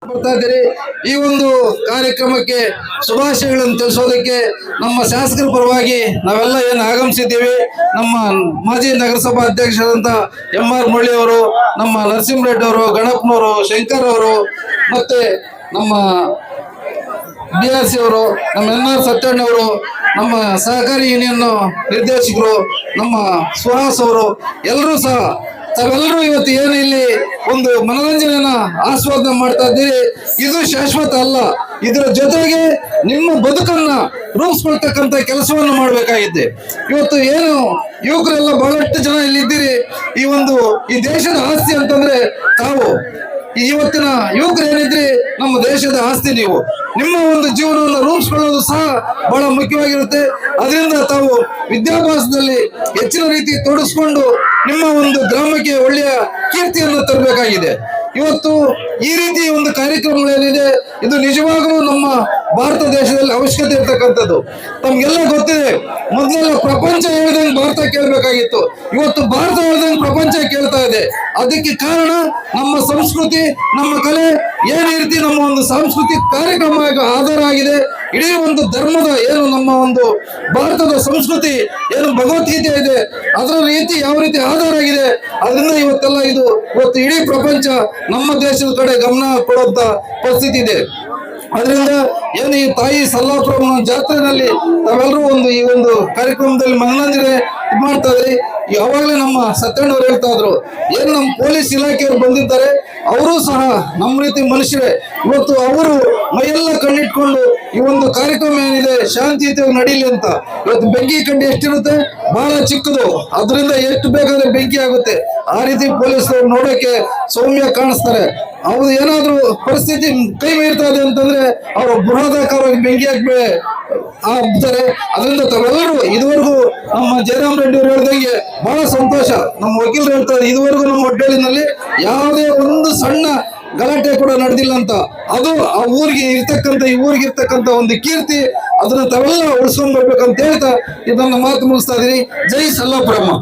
ಬರ್ತಾ ಇದ್ದೀರಿ. ಈ ಒಂದು ಕಾರ್ಯಕ್ರಮಕ್ಕೆ ಶುಭಾಶಯಗಳನ್ನು ತಿಳಿಸೋದಕ್ಕೆ ನಮ್ಮ ಶಾಸಕರ ಪರವಾಗಿ ನಾವೆಲ್ಲ ಏನು ಆಗಮಿಸಿದ್ದೀವಿ, ನಮ್ಮ ಮಾಜಿ ನಗರಸಭಾ ಅಧ್ಯಕ್ಷರಾದಂಥ MR ಮುರಳಿ ಅವರು, ನಮ್ಮ ನರಸಿಂಹರೆಡ್ಡಿ ಅವರು, ಗಣಪನವರು, ಶಂಕರ್ ಅವರು, ಮತ್ತೆ ನಮ್ಮ DRC ಅವರು, ನಮ್ಮ NR ಸತ್ಯಣ್ಣವರು, ನಮ್ಮ ಸಹಕಾರಿ ಯೂನಿಯನ್ ನಿರ್ದೇಶಕರು, ನಮ್ಮ ಸುಹಾಸ್ ಅವರು, ಎಲ್ಲರೂ ಸಹ ತಾವೆಲ್ಲರೂ ಇವತ್ತು ಏನು ಇಲ್ಲಿ ಒಂದು ಮನೋರಂಜನೆಯನ್ನ ಆಸ್ವಾದನೆ ಮಾಡ್ತಾ ಇದ್ದೀರಿ. ಇದು ಶಾಶ್ವತ ಅಲ್ಲ. ಇದರ ಜೊತೆಗೆ ನಿಮ್ಮ ಬದುಕನ್ನ ರೂಪಿಸ್ಕೊಳ್ತಕ್ಕಂಥ ಕೆಲಸವನ್ನು ಮಾಡಬೇಕಾಗಿದೆ. ಇವತ್ತು ಏನು ಯುವಕರೆಲ್ಲ ಬಹಳಷ್ಟು ಜನ ಇಲ್ಲಿದ್ದೀರಿ. ಈ ದೇಶದ ಆಸ್ತಿ ಅಂತಂದ್ರೆ ತಾವು ಇವತ್ತಿನ ಯುವಕರು ಏನಿದ್ರಿ, ನಮ್ಮ ದೇಶದ ಆಸ್ತಿ ನೀವು. ನಿಮ್ಮ ಒಂದು ಜೀವನವನ್ನು ರೂಪಿಸ್ಕೊಳ್ಳೋದು ಸಹ ಬಹಳ ಮುಖ್ಯವಾಗಿರುತ್ತೆ. ಅದರಿಂದ ತಾವು ವಿದ್ಯಾಭ್ಯಾಸದಲ್ಲಿ ಹೆಚ್ಚಿನ ರೀತಿ ತೊಡಗಿಸ್ಕೊಂಡು ನಿಮ್ಮ ಒಂದು ಗ್ರಾಮಕ್ಕೆ ಒಳ್ಳೆಯ ಕೀರ್ತಿಯನ್ನು ತರಬೇಕಾಗಿದೆ. ಇವತ್ತು ಈ ರೀತಿ ಒಂದು ಕಾರ್ಯಕ್ರಮಗಳೇನಿದೆ, ಇದು ನಿಜವಾಗಲೂ ನಮ್ಮ ಭಾರತ ದೇಶದಲ್ಲಿ ಅವಶ್ಯಕತೆ ಇರ್ತಕ್ಕಂಥದ್ದು. ತಮ್ಗೆಲ್ಲ ಗೊತ್ತಿದೆ, ಮೊದಲೆಲ್ಲ ಪ್ರಪಂಚ ಹೇಳ್ದಂಗೆ ಭಾರತ ಕೇಳಬೇಕಾಗಿತ್ತು. ಇವತ್ತು ಭಾರತ ಹೇಳ್ದಂಗೆ ಪ್ರಪಂಚ ಕೇಳ್ತಾ ಇದೆ. ಅದಕ್ಕೆ ಕಾರಣ ನಮ್ಮ ಸಂಸ್ಕೃತಿ, ನಮ್ಮ ಕಲೆ, ಏನೇ ರೀತಿ ನಮ್ಮ ಒಂದು ಸಾಂಸ್ಕೃತಿಕ ಕಾರ್ಯಕ್ರಮ ಆಧಾರ ಆಗಿದೆ. ಇಡೀ ಒಂದು ಧರ್ಮದ ಏನು ನಮ್ಮ ಒಂದು ಭಾರತದ ಸಂಸ್ಕೃತಿ ಏನು ಭಗವದ್ಗೀತೆ ಇದೆ, ಅದರ ರೀತಿ ಯಾವ ರೀತಿ ಆಧಾರ ಆಗಿದೆ. ಅದರಿಂದ ಇವತ್ತು ಇಡೀ ಪ್ರಪಂಚ ನಮ್ಮ ದೇಶದ ಕಡೆ ಗಮನ ಕೊಡುವಂತ ಪರಿಸ್ಥಿತಿ ಇದೆ. ಅದರಿಂದ ಏನು ಈ ತಾಯಿ ಸಲ್ಲಾಪುರ ಜಾತ್ರೆಯಲ್ಲಿ ತಾವೆಲ್ಲರೂ ಈ ಒಂದು ಕಾರ್ಯಕ್ರಮದಲ್ಲಿ ಮನರಂಜನೆ ಮಾಡ್ತಾ ಇದ್ರಿ. ಯಾವಾಗಲೇ ನಮ್ಮ ಸತ್ಯಣ್ಣವ್ರು ಹೇಳ್ತಾ ಇದ್ರು, ಏನು ನಮ್ಮ ಪೊಲೀಸ್ ಇಲಾಖೆಯವರು ಬಂದಿದ್ದಾರೆ, ಅವರು ಸಹ ನಮ್ಮ ರೀತಿ ಮನುಷ್ಯರೇ. ಇವತ್ತು ಅವರು ಮೈಯೆಲ್ಲ ಕಣ್ಣಿಟ್ಕೊಂಡು ಈ ಒಂದು ಕಾರ್ಯಕ್ರಮ ಏನಿದೆ ಶಾಂತಿಯುತವಾಗಿ ನಡೀಲಿ ಅಂತ. ಇವತ್ತು ಬೆಂಕಿ ಕಂಡು ಎಷ್ಟಿರುತ್ತೆ, ಬಹಳ ಚಿಕ್ಕದು, ಅದರಿಂದ ಎಷ್ಟು ಬೇಕಾದ್ರೆ ಬೆಂಕಿ ಆಗುತ್ತೆ. ಆ ರೀತಿ ಪೊಲೀಸರು ನೋಡೋಕೆ ಸೌಮ್ಯ ಕಾಣಿಸ್ತಾರೆ. ಅವ್ರು ಏನಾದ್ರು ಪರಿಸ್ಥಿತಿ ಕೈ ಮೀರ್ತಾ ಇದೆ ಅಂತಂದ್ರೆ ಅವರು ಬೃಹದಾಕಾರವಾಗಿ ಬೆಂಕಿ ಹಾಕ್ತಾರೆ. ಅದರಿಂದ ತಾವೆಲ್ಲರೂ ಇದುವರೆಗೂ ನಮ್ಮ ಜಯರಾಮ್ ರೆಡ್ಡಿ ಅವರು ಹೇಳ್ದಂಗೆ ಬಹಳ ಸಂತೋಷ. ನಮ್ಮ ವಕೀಲರು ಹೇಳ್ತಾರೆ, ಇದುವರೆಗೂ ನಮ್ಮ ಒಡ್ಡಳಿನಲ್ಲಿ ಯಾವುದೇ ಒಂದು ಸಣ್ಣ ಗಲಾಟೆ ಕೂಡ ನಡೆದಿಲ್ಲ ಅಂತ. ಅದು ಆ ಊರಿಗೆ ಇರ್ತಕ್ಕಂಥ ಒಂದು ಕೀರ್ತಿ, ಅದನ್ನ ತಾವೆಲ್ಲ ಉಳಿಸ್ಕೊಂಡ್ ಬರ್ಬೇಕಂತ ಹೇಳ್ತಾ ಇದನ್ನ ಮಾತು ಮುಗಿಸ್ತಾ ಇದೀನಿ. ಜೈ ಸಲ್ಲಾಪುರಮ್ಮ.